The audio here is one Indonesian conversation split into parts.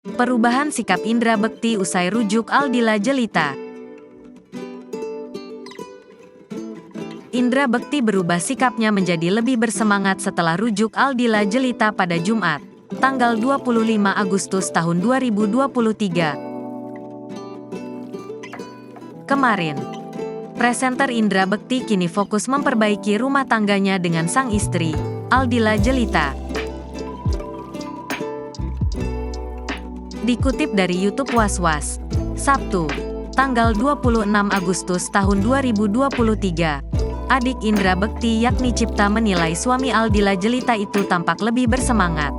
Perubahan sikap Indra Bekti usai rujuk Aldila Jelita. Indra Bekti berubah sikapnya menjadi lebih bersemangat setelah rujuk Aldila Jelita pada Jumat, tanggal 25 Agustus tahun 2023. Kemarin, presenter Indra Bekti kini fokus memperbaiki rumah tangganya dengan sang istri, Aldila Jelita. Dikutip dari YouTube Was-Was, Sabtu, tanggal 26 Agustus tahun 2023, adik Indra Bekti yakni Cipta menilai suami Aldila Jelita itu tampak lebih bersemangat.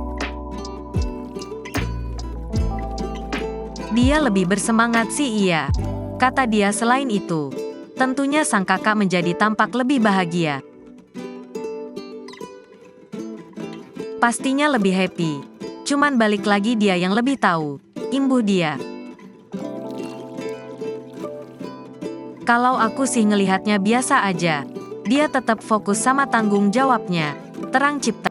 Dia lebih bersemangat sih iya, kata dia. Selain itu, tentunya sang kakak menjadi tampak lebih bahagia. Pastinya lebih happy. Cuman balik lagi dia yang lebih tahu, imbuh dia. Kalau aku sih ngelihatnya biasa aja. Dia tetap fokus sama tanggung jawabnya, terang Cipta.